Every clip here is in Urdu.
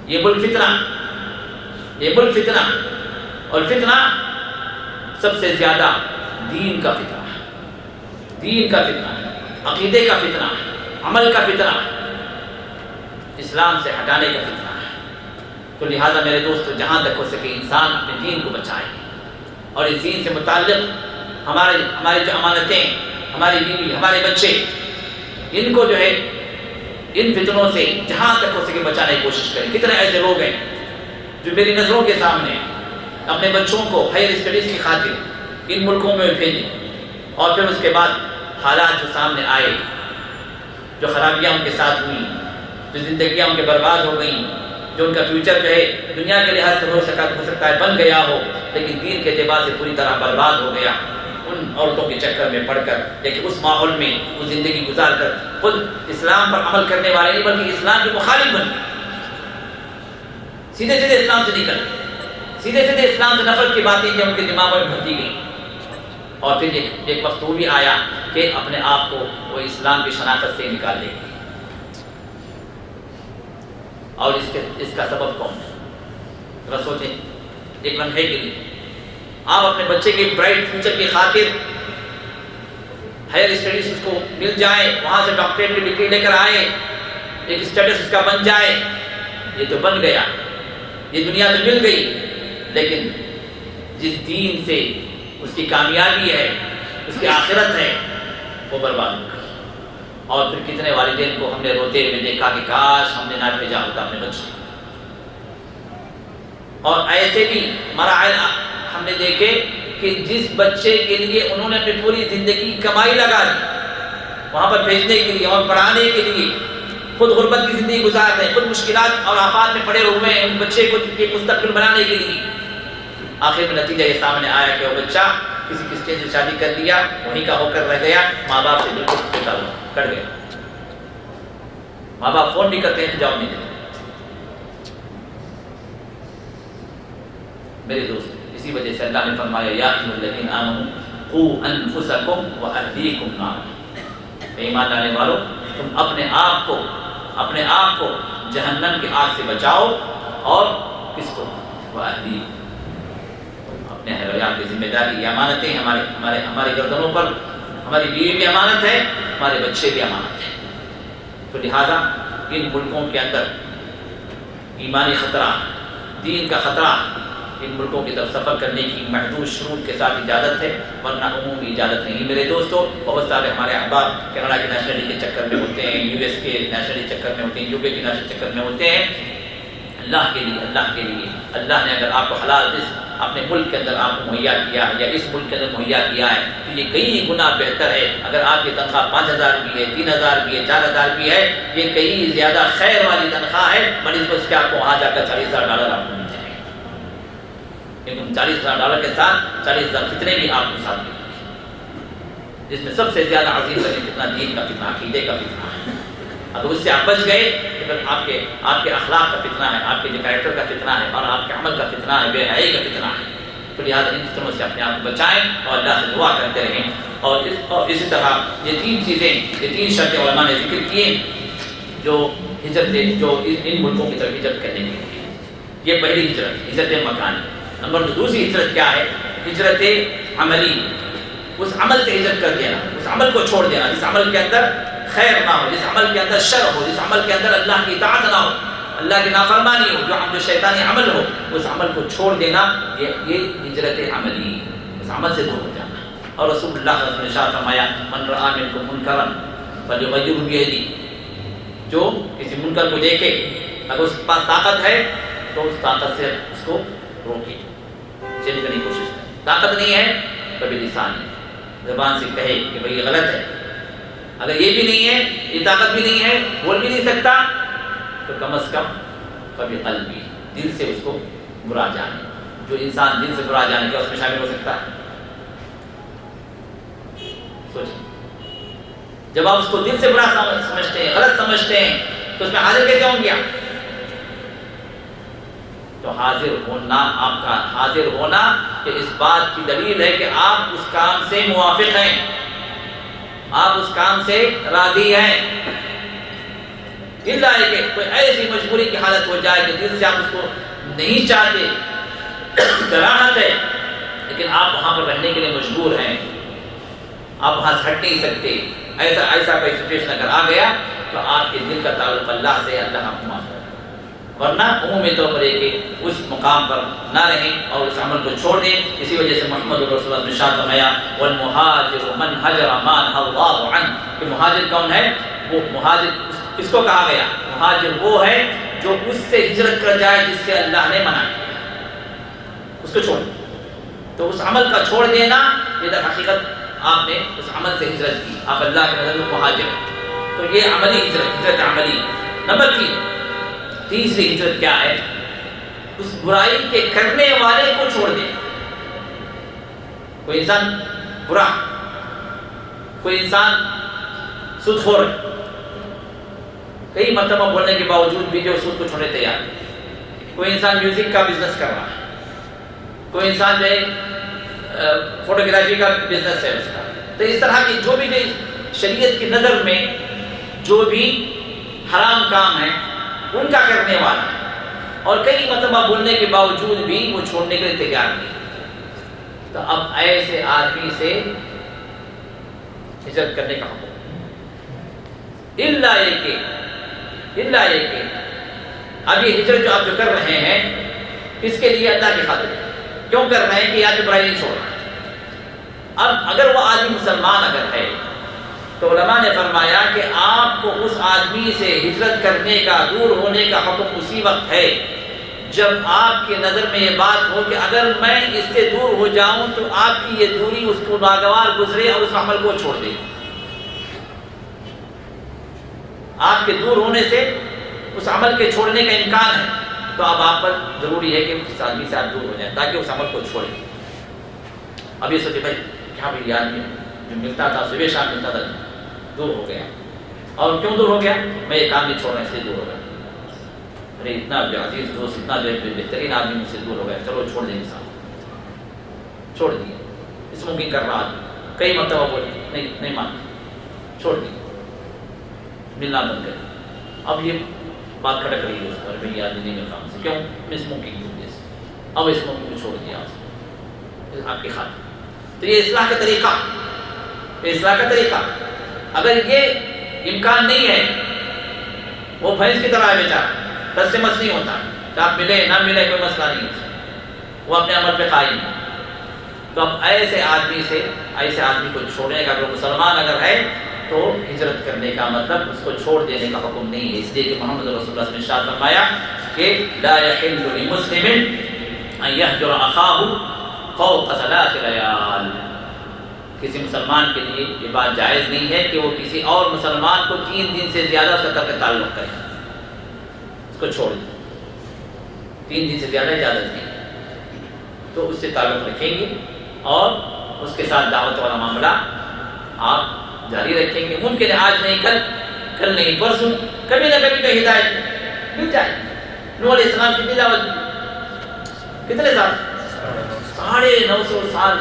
یہ ملک فتنہ، اور فتنہ سب سے زیادہ دین کا فتنہ ہے، عقیدے کا فتنہ ہے، عمل کا فتنہ ہے، اسلام سے ہٹانے کا فتنہ ہے۔ تو لہٰذا میرے دوستو، جہاں تک ہو سکے انسان اپنے دین کو بچائے، اور اس دین سے متعلق ہماری جو امانتیں، ہماری بیوی، ہمارے بچے، ان کو جو ہے ان فتنوں سے جہاں تک ہو سکے بچانے کی کوشش کریں۔ کتنے ایسے لوگ ہیں جو میری نظروں کے سامنے اپنے بچوں کو ہائر اسٹڈیز کی خاطر ان ملکوں میں بھیجے، اور پھر اس کے بعد حالات جو سامنے آئے، جو خرابیاں ان کے ساتھ ہوئیں، جو زندگیاں ان کے برباد ہو گئیں، جو ان کا فیوچر جو ہے دنیا کے لحاظ سے ہو سکتا ہے بن گیا ہو، لیکن دین کے اعتبار سے پوری طرح برباد ہو گیا ان عورتوں کے چکر میں پڑ کر، لیکن اس ماحول میں وہ زندگی گزار کر خود اسلام پر عمل کرنے والے نہیں بلکہ اسلام کے مخالف بن گئے، سیدھے اسلام سے نکل گئے، سیدھے اسلام سے نفرت کی باتیں جب ان کے دماغوں میں بھرتی گئیں، اور پھر ایک وقت وہ بھی آیا کہ اپنے آپ کو وہ اسلام کی شناخت سے نکال لے گئے۔ اور اس کا سبب کون ہے؟ ذرا سوچیں ایک لمحے کے لیے، آپ اپنے بچے کے برائٹ فیوچر کی خاطر ہائر اسٹڈیز اس کو مل جائے، وہاں سے ڈاکٹریٹ کی ڈگری لے کر آئے، ایک اسٹیٹس اس کا بن جائے، یہ تو بن گیا، یہ دنیا تو مل گئی، لیکن جس دین سے اس کی کامیابی ہے، اس کی آخرت ہے، وہ برباد ہو گئی۔ اور پھر کتنے والدین کو ہم نے روتے ہوئے دیکھا کہ کاش ہم نے نہ بھیجا ہوتا اپنے بچے، اور ایسے بھی مراحل ہم نے دیکھے کہ جس بچے کے لیے انہوں نے اپنی پوری زندگی کمائی لگا دی وہاں پر بھیجنے کے لیے اور پڑھانے کے لیے، خود غربت کی زندگی گزار رہے ہیں، خود مشکلات اور آفات میں پڑے ہوئے ہیں ان بچے کو مستقبل بنانے کے لیے، آخر میں نتیجہ یہ سامنے آیا کہ وہ بچہ کسی کسٹے سے شادی کر لیا، وہیں کا ہو کر رہ گیا، ماں باپ سے بالکل کٹ گیا، ماں باپ فون بھی کرتے ہیں تو جواب نہیں دیتے۔ میرے دوست، اسی وجہ سے اللہ نے فرمایا یا ایھا الذین آمنوا قوا انفسکم واہلیکم نارا، ایمان لانے والو تم اپنے آپ کو جہنم کی آگ سے بچاؤ، اور کس کو؟ واہلیکم، اپنے اہل و عیال کی ذمہ داری، یہ امانتیں ہمارے گردنوں پر، ہماری بیوی بھی امانت ہے، ہمارے بچے بھی امانت ہے۔ تو لہذا ان ملکوں کے اندر ایمانی خطرہ، دین کا خطرہ، ان ملکوں کی طرف سفر کرنے کی محدود شروط کے ساتھ اجازت ہے، ورنہ عمومی اجازت نہیں۔ میرے دوستو، بہت سارے ہمارے احباب کینیڈا کے نیشنلٹی کے چکر میں ہوتے ہیں، یو ایس کے نیشنلٹی چکر میں ہوتے ہیں، یو کے کے نیشنل چکر میں ہوتے ہیں۔ اللہ کے لیے اللہ نے اگر آپ کو حلال رزق اپنے ملک کے اندر آپ کو مہیا کیا ہے، یا اس ملک کے اندر مہیا کیا ہے، تو یہ کئی گنا بہتر ہے اگر آپ کی تنخواہ 5000 بھی ہے، 3000 بھی ہے، 4000 بھی ہے، یہ کئی زیادہ خیر والی تنخواہ ہے بنسبت اس کے آپ کو وہاں جا کر $40,000 آپ کو مل جائیں گے، لیکن $40,000 کے ساتھ 40,000 فتنے بھی آپ کو ساتھ ملیں گے، جس میں سب سے زیادہ عظیم فتنہ دین کا فتنہ، عقیدے کا فتنہ ہے۔ اگر اس سے آپ بچ گئے تو پھر آپ کے اخلاق کا فتنہ ہے، آپ کے جو کریکٹر کا فتنہ ہے، اور آپ کے عمل کا فتنہ ہے، بے حیائی کا فتنہ ہے۔ تو لہٰذا ان فتنوں سے اپنے آپ کو بچائیں اور اللہ سے دعا کرتے رہیں، اور اسی طرح یہ 3 چیزیں، یہ 3 شرطیں علماء نے ذکر کی جو ان ملکوں کی طرف ہجرت کرنے کے لیے۔ یہ پہلی ہجرت مکانی۔ نمبر 2 دوسری ہجرت کیا ہے؟ ہجرت عملی، اس عمل سے ہجرت کر دینا، اس عمل کو چھوڑ دینا جس عمل کے اندر خیر نہ ہو، جس عمل کے اندر شر ہو، جس عمل کے اندر اللہ کی اطاعت نہ ہو، اللہ کی نافرمانی ہو، جو شیطانی عمل ہو، اس عمل کو چھوڑ دینا، یہ ہجرت عملی، اس عمل سے دور ہو جانا۔ اور رسول اللہ صلی اللہ علیہ وسلم نے ارشاد فرمایا من رأى منکم منکرا فلیغیرہ بیدہ، جو کسی منکر کو دیکھے اگر اس کے پاس طاقت ہے تو اس طاقت سے اس کو روکے، چینج کرنے کی کوشش کرے، طاقت نہیں ہے کبھی لسانی، زبان سے کہے کہ بھئی یہ غلط ہے، اگر یہ بھی نہیں ہے، یہ طاقت بھی نہیں ہے، بول بھی نہیں سکتا، تو کم از کم کبھی قلبی، دل سے اس کو برا جانے، جو انسان دل سے برا جانے کیا اس میں شامل ہو سکتا ہے؟ سوچیں، جب آپ اس کو دل سے برا سمجھتے ہیں، غلط سمجھتے ہیں، تو اس میں حاضر کیسے ہوں گے آپ؟ تو حاضر ہونا، آپ کا حاضر ہونا کہ اس بات کی دلیل ہے کہ آپ اس کام سے موافق ہیں، آپ اس کام سے راضی ہیں۔ الا ہے کہ کوئی ایسی مجبوری کی حالت ہو جائے کہ دل سے آپ اس کو نہیں چاہتے، کراہت ہے، لیکن آپ وہاں پر رہنے کے لیے مجبور ہیں، آپ وہاں سے ہٹ نہیں سکتے، ایسا کوئی سچویشن اگر آ گیا تو آپ کے دل کا تعلق اللہ سے، اللہ آپ کو معاف کرے، ورنہ عمومی طور پر یہ کہ اس مقام پر نہ رہیں اور اس عمل کو چھوڑ دیں۔ اسی وجہ سے محمد رسول اللہ نے ارشاد فرمایا والمہاجر من حجر ما نہى اللہ عنہ، کہ مہاجر کون ہے؟ وہ مہاجر کس کو کہا گیا؟ مہاجر وہ ہے جو اس سے ہجرت کر جائے جس سے اللہ نے منع کیا، اس کو چھوڑ۔ تو اس عمل کا چھوڑ دینا، یہ در حقیقت آپ نے اس عمل سے ہجرت کی، آپ اللہ کے نظر میں مہاجر ہیں، تو یہ عملی ہجرت، ہجرت عملی۔ نمبر تیسری ہجرت کیا ہے؟ اس برائی کے کرنے والے کو چھوڑ دیں۔ کوئی انسان برا، کوئی انسان سود خور ہے، کئی مرتبہ بولنے کے باوجود بھی جو سود کو چھوڑنے تیار ہے، کوئی انسان میوزک کا بزنس کر رہا ہے، کوئی انسان جو ہے فوٹوگرافی کا بزنس ہے اس کا، تو اس طرح کی جو بھی شریعت کی نظر میں جو بھی حرام کام ہے ان کا کرنے والا ہے، اور کئی مرتبہ بولنے کے باوجود بھی وہ چھوڑنے کے لیے تیار نہیں، تو اب ایسے آدمی سے ہجرت کرنے کا حکم، الا یہ کہ اب یہ ہجرت جو آپ جو کر رہے ہیں کس کے لیے؟ اللہ کی خاطر کیوں کر رہے ہیں کہ آدمی برائی نہیں چھوڑ رہا۔ اب اگر وہ آدمی مسلمان اگر ہے تو علماء نے فرمایا کہ آپ کو اس آدمی سے ہجرت کرنے کا، دور ہونے کا حکم اسی وقت ہے جب آپ کی نظر میں یہ بات ہو کہ اگر میں اس سے دور ہو جاؤں تو آپ کی یہ دوری اس کو ناگوار گزرے اور اس عمل کو چھوڑ دے۔ آپ کے دور ہونے سے اس عمل کے چھوڑنے کا امکان ہے، تو اب آپ پر ضروری ہے کہ اس آدمی سے آپ دور ہو جائیں تاکہ اس عمل کو چھوڑیں۔ اب یہ سوچے بھائی کیا بھی آدمی جو ملتا تھا صبح شام ملتا تھا دور ہو گیا، اور کیوں دور ہو گیا؟ میں یہ کام نہیں چھوڑنا اس لیے دور ہو گیا، ارے اتنا جو عزیز دوست، اتنا جو بہترین آدمی مجھ سے دور ہو گیا، چلو چھوڑ دیں ساتھ، چھوڑ دیے۔ اسموکنگ کر رہا آدمی کئی مرتبہ بولے نہیں مان، چھوڑ دیے، ملنا بند کر۔ اب یہ بات کھٹک رہی ہے اس پر، بھائی آدمی نہیں ملتا مجھ سے، کیوں؟ میں اسموکنگ کی وجہ سے، اب اسموکنگ کو چھوڑ دیا آپ کی خاطر۔ تو یہ اصلاح کا طریقہ، یہ اصلاح کا طریقہ۔ اگر یہ امکان نہیں ہے، وہ بھینس کی طرح ہے بیچارہ، رس سے مس نہیں ہوتا، آپ ملے نہ ملے کوئی مسئلہ نہیں ہے، وہ اپنے عمل پہ قائم ہے، تو اب ایسے آدمی کو چھوڑنے کا، اگر مسلمان اگر ہے تو ہجرت کرنے کا مطلب اس کو چھوڑ دینے کا حکم نہیں ہے، اس لیے کہ محمد رسول اللہ نے ارشاد فرمایا کہ لا يحل لمسلم ان يهجر اخاه فوق 3 لیال، کسی مسلمان کے لیے یہ بات جائز نہیں ہے کہ وہ کسی اور مسلمان کو 3 دن سے زیادہ اس کا ترک تعلق کرے، اس کو چھوڑ دیں، 3 دن سے زیادہ اجازت نہیں، تو اس سے تعلق رکھیں گے اور اس کے ساتھ دعوت والا معاملہ آپ جاری رکھیں گے۔ ممکن ہے آج نہیں، کل نہیں، پرسوں، کبھی نہ کبھی تو ہدایت مل جائے۔ نوح علیہ السلام کتنی دعوت دی؟ کتنے سال؟ 950 سال۔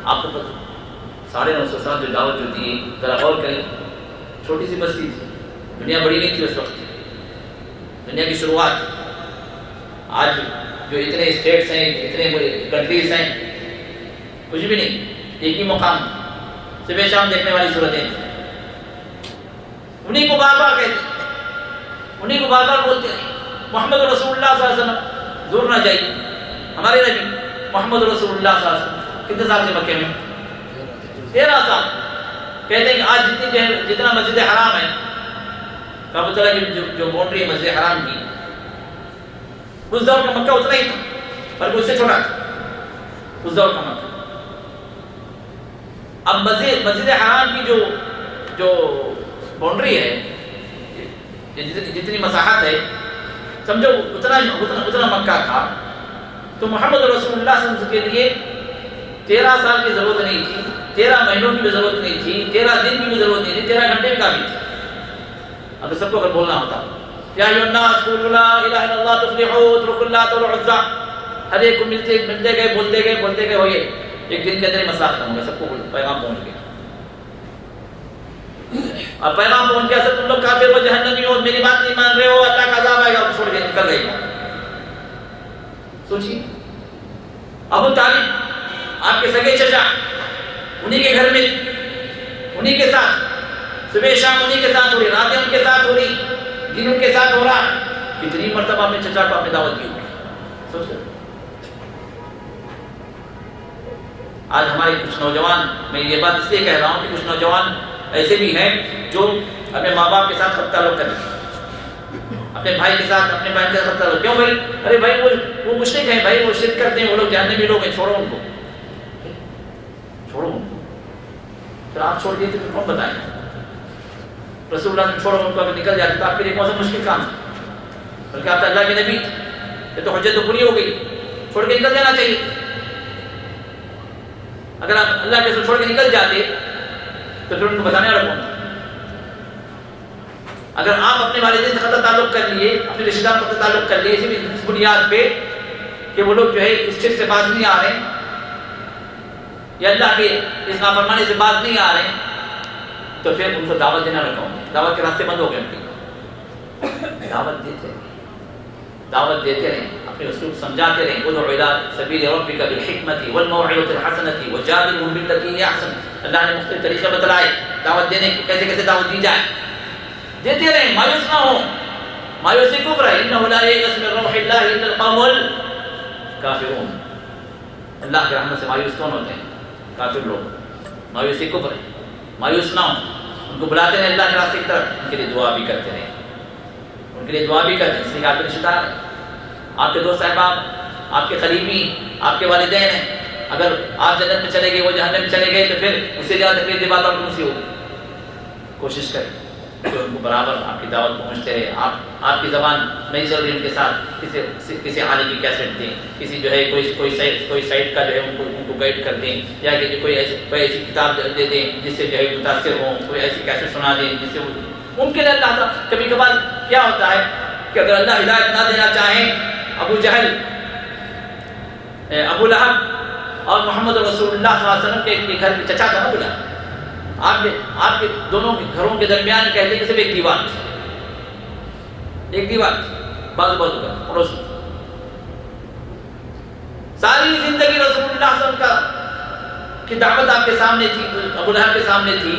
آپ کو پتہ 950 سال جو دعوت جو دی، ذرا غور کریں، چھوٹی سی بستی تھی، دنیا بڑی نہیں تھی اس وقت، دنیا کی شروعات۔ آج جو اتنے اسٹیٹس ہیں، اتنے کنٹریز ہیں، کچھ بھی نہیں، ایک ہی مقام، صبح شام دیکھنے والی صورتیں، انہیں کو بار بار کہتے، انہیں کو بار بار بولتے ہیں محمد رسول اللہ صلی اللہ علیہ وسلم، دور نہ جائیے، ہمارے نبی محمد رسول اللہ صلی اللہ علیہ وسلم کتنے سال تھے مکے میں؟ 13 سال۔ کہتے ہیں کہ آج جتنا مسجد حرام ہے، کعبۃ اللہ کی جو باؤنڈری ہے مسجد حرام کی، اس دور کا مکہ اتنا ہی تھا، بلکہ اس سے چھوٹا تھا اس دور کا مکہ۔ اب مسجد حرام کی جو باؤنڈری ہے، جتنی مساحت ہے، سمجھو اتنا مکہ تھا، تو محمد رسول اللہ صلی اللہ علیہ وسلم کے لیے 13 سال کی ضرورت نہیں تھی، 13 مہینوں کی بھی ضرورت نہیں تھی، 13 دن کی بھی ضرورت نہیں تھی، 13 گھنٹے بھی کافی تھی۔ اب سب کو اگر بولنا ہوتا یا ایھا الناس قولوا لا الہ الا اللہ تفلحوا اترکوا اللات والعزیٰ، ہر ایک کو ملتے گئے بولتے گئے ہوئے، ایک دن کے اندر مسئلہ ختم ہو گیا، سب کو پیغام پہنچ گیا۔ اب پیغام پہنچ گیا سب تم لوگ کافر ہو، جہنمی ہو، میری بات نہیں مان رہے ہو، اللہ کا عذاب آئے گا، چھوڑ کے نکل گئے. سوچیے ابو طالب آپ کے سگے چچا، انہی کے گھر میں انہی کے ساتھ صبح شام انہی کے ساتھ ہو رہی، راتیں ان کے ساتھ ہو رہی، دن ان کے ساتھ ہو رہا. کتنی مرتبہ اپنے چچا کو اپنے دعوت دی ہوگی. سوچ رہے آج ہمارے کچھ نوجوان، میں یہ بات اس لیے کہہ رہا ہوں کہ کچھ نوجوان ایسے بھی ہیں جو اپنے ماں باپ کے ساتھ خط تعلق کرتے ہیں، اپنے بھائی کے ساتھ، اپنے بہن کے ساتھ خط تعلق. کیوں بھائی؟ ارے بھائی وہ مشرک ہیں بھائی، وہ شرک کرتے ہیں، وہ لوگ جہنمی لوگ ہیں، چھوڑو ان کو، چھوڑو ان کو. پھر آپ چھوڑ دیے تو پھر کون بتائیں؟ رسول اللہ نے چھوڑو ان کو، اگر نکل جاتے تو آپ کے لیے کون سا مشکل کام ہے؟ بلکہ آپ تو اللہ کے نبی، یہ تو حجت تو پوری ہو گئی، چھوڑ کے نکل جانا چاہیے. اگر آپ اللہ کے رسول چھوڑ کے نکل جاتے تو پھر ان کو بتانے والا کون؟ اگر آپ اپنے والدین سے قطع تعلق کر لیے، اپنے رشتہ دار قطع تعلق کر لیے اس بنیاد پہ کہ وہ لوگ جو ہے اس شرک سے باز نہیں آ رہے ہیں یا اللہ کے اس نافرمانی سے باز نہیں آ رہے ہیں، تو پھر ان کو دعوت دینا رکھا ہوں. دعوت کے راستے بند ہو گئے ان کی. دعوت دیتے رہیں، اپنے اسلوب سمجھاتے رہیں. ادعو الی سبیل ربک بالحکمۃ والموعظۃ الحسنۃ وجادلهم بالتي هي احسن. اللہ نے مختلف طریقے بتلائے دعوت دینے کے، کیسے کیسے دعوت دی جائے. دیتے رہیں، مایوس نہ ہوں. مایوسی کفر ہے. انہ لا یئس من روح اللہ الا القوم الکافرون. اللہ کی رحمت سے مایوس کون ہوتے ہیں؟ کافر لوگ. مایوسی کفر ہے. مایوس نہ ہوں، ان کو بلاتے رہیں اللہ کے راستے کی طرف، ان کے لیے دعا بھی کرتے رہیں، ان کے لیے دعا بھی کرتے ہیں. اس لیے آپ کے رشتہ دار ہیں، آپ کے دوست احباب، آپ کے قریبی، آپ کے والدین ہیں. اگر آپ جنت میں چلے گئے، وہ جہنم میں چلے گئے، تو پھر اس سے زیادہ تکلیف دہ بات اور کون سی ہوگی؟ کوشش کریں کہ ان کو برابر آپ کی دعوت پہنچتے رہے. آپ کی زبان نہیں چل رہی ان کے ساتھ، کسی عالم کی کیسٹ دیں، کسی جو ہے کوئی سائٹ کا جو ہے ان کو گائیڈ کر دیں، یا کہ کوئی ایسی کتاب دے دیں جس سے جو ہے متاثر ہوں، کوئی ایسی کیسٹ سنا دیں جس سے ممکن ہے. اللہ تعالیٰ کبھی کبھار کیا ہوتا ہے کہ اگر اللہ ہدایت نہ دینا چاہیں، ابو جہل، ابو لہب اور محمد رسول اللہ صلی اللہ علیہ وسلم کے گھر کے چچا کا نہ بلا. آپ کے دونوں گھروں کے درمیان کہتے ہیں کہ صرف ایک دیوار بازو کا پڑوس. ساری زندگی رسول اللہ صلی اللہ علیہ وسلم کی دعوت آپ کے سامنے تھی، ابو لہب کے سامنے تھی.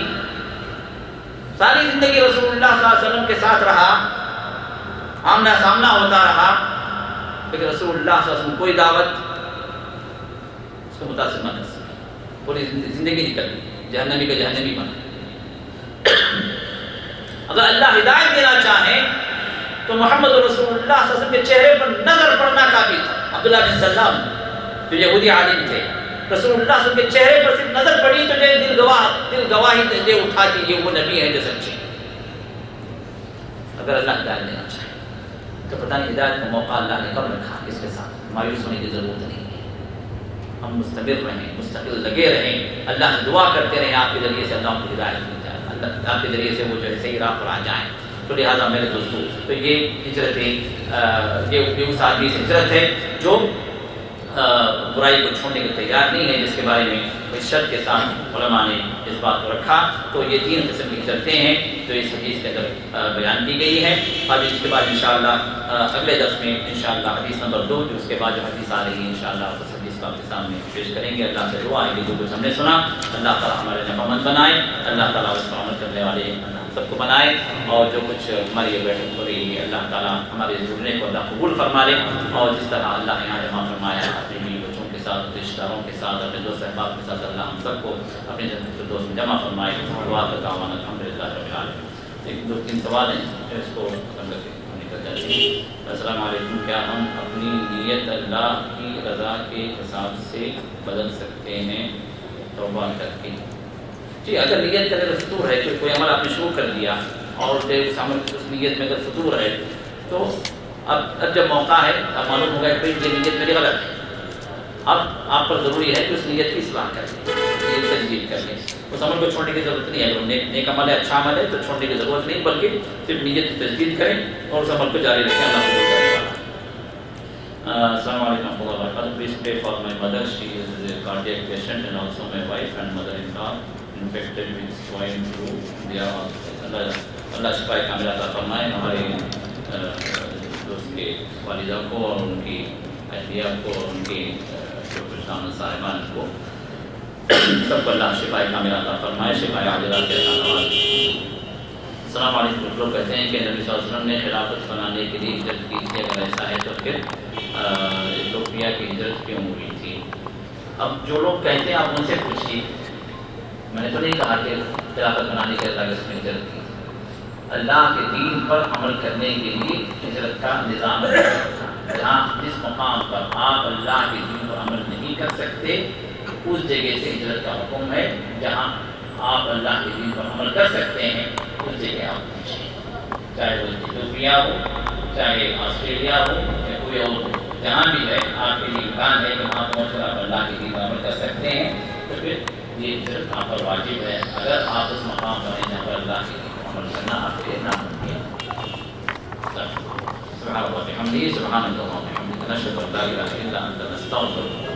ساری زندگی رسول اللہ صلی اللہ علیہ وسلم کے ساتھ رہا، آمنا سامنا ہوتا رہا، لیکن رسول اللہ صلی اللہ علیہ وسلم کوئی دعوت اس کو متاثر نہ کر سکی. پوری زندگی نکل گئی، جہنمی کا جہنمی بنا. اگر اللہ ہدایت دینا چاہے تو محمد رسول اللہ صلی اللہ علیہ وسلم کے چہرے پر نظر پڑنا کافی تھا. عبداللہ بن سلام جو یہودی عالم تھے، رسول اللہ صلی اللہ علیہ وسلم کے چہرے پر صرف نظر پڑی تو دل گواہی دے اٹھا کہ یہ وہ نبی ہے جو سچے. اگر اللہ ہدایت دینا چاہے تو پتہ نہیں ہدایت کا موقع اللہ نے کب رکھا. کس کے ساتھ مایوس ہونے کی ضرورت نہیں ہے. ہم مستمر رہیں، مستقل لگے رہیں، اللہ سے دعا کرتے رہیں آپ کے ذریعے سے اللہ کو ہدایت مل جائے، اللہ آپ کے ذریعے سے وہ جو ہے صحیح راہ پر آ جائیں. تو لہٰذا میرے دوستوں، تو یہ ہجرت ہے، یہ اس آدمی سے ہجرت ہے جو برائی کو چھوڑنے کو تیار نہیں ہے، جس کے بارے میں اس شرط کے ساتھ علماء نے اس بات کو رکھا. تو یہ 3 قسم کی ہجرتیں ہیں جو اس حدیث کے اندر بیان کی گئی ہیں. اب اس کے بعد انشاءاللہ اگلے درس میں انشاءاللہ حدیث نمبر 2 جو اس کے بعد جو حدیث آ رہی ہے انشاءاللہ اس حدیث کو آپ کے سامنے پیش کریں گے. اللہ سے دعا ہے کہ جو کچھ ہم نے سنا اللہ تعالیٰ ہمارے نفعمند بنائے، اللہ تعالیٰ اس پر عمل کرنے والے ہم سب کو بنائے، اور جو کچھ ہماری یہ بیٹھک ہو رہی ہے اللہ تعالیٰ ہمارے جڑنے کو اللہ قبول فرما لے، اور جس طرح اللہ نے یہاں جمع فرمایا ہے اپنے بیوی بچوں کے ساتھ، رشتہ داروں کے ساتھ، اپنے دوست احباب کے ساتھ، اللہ ہم سب کو اپنے جنت الفردوس میں جمع فرمائے. دعا کرتا ہوں الحمدللہ رب العالمین. 2-3 سوال ہیں اس کو ختم کر کے نکل جاتے ہیں. السلام علیکم، کیا ہم اپنی نیت اللہ کی رضا کے حساب سے بدل سکتے ہیں توبہ کر کے؟ جی، اگر نیت کا اگر فطور ہے کہ کوئی عمل آپ نے شروع کر دیا اور اس عمل اس نیت میں اگر فطور ہے تو اب جب موقع ہے، اب معلوم ہوگا کہ یہ نیت میری غلط ہے، اب آپ پر ضروری ہے کہ اس نیت کی اصلاح کریں، نیت تجدید کر لیں. اس عمل کو چھوڑنے کی ضرورت نہیں ہے. اگر نیک عمل ہے، اچھا عمل ہے تو چھوڑنے کی ضرورت نہیں، بلکہ صرف نیت کی تجدید کریں اور اس عمل کو جاری رکھیں. اللہ کو کرنے والا. السلام علیکم ورحمۃ اللہ وبرکاتہ. Please pray for my mother. She is a cardiac patient and also my wife and mother-in-law. infected with swine flu. اللہ شفا کاملہ عطا فرمائے ہمارے دوست کے والدہ کو اور ان کی اہلیہ کو اور ان کی شوقان صاحبان کو سب کو اللہ شفا کاملہ عطا فرمائے، شفا عاجلہ کے عطا فرمائے۔ السلام علیکم۔ کچھ لوگ کہتے ہیں کہ نبی صلی اللہ علیہ وسلم نے خلافت بنانے کے لیے ہجرت کی تھی، اگر ایسا ہے تو پھر ایتھوپیا کی ہجرت کیوں ہوئی تھی؟ اب جو لوگ کہتے ہیں آپ ان سے پوچھیے، میں نے تو نہیں کہا کہ خلافت بنانے کے اللہ اس میں ہجرت کی، اللہ کے دین پر عمل کرنے کے لیے ہجرت کا نظام ہے۔ جہاں جس مقام پر آپ اللہ کے دین پر عمل نہیں کر سکتے اس جگہ سے ہجرت کا حکم ہے، جہاں آپ اللہ کے دین پر عمل کر سکتے ہیں اس جگہ آپ پہنچیں، چاہے وہ ایتھوپیا ہو، چاہے آسٹریلیا ہو یا کوئی اور ہو، جہاں بھی ہے آپ کے لیے امکان ہے کہ وہاں پہنچ کر آپ اللہ کے دین پر عمل کر سکتے ہیں، تو پھر یہ ہجرت آپ پر واجب ہے۔ اگر آپ اس مقام پر ہیں جہاں پر اللہ کے دین پر عمل کرنا آپ کے لیے ناممکن ہے۔ سبحان اللہ وبحمدہ، سبحان اللہ وبحمدہ، نشهد ان لا اله الا انت، نستغفرک۔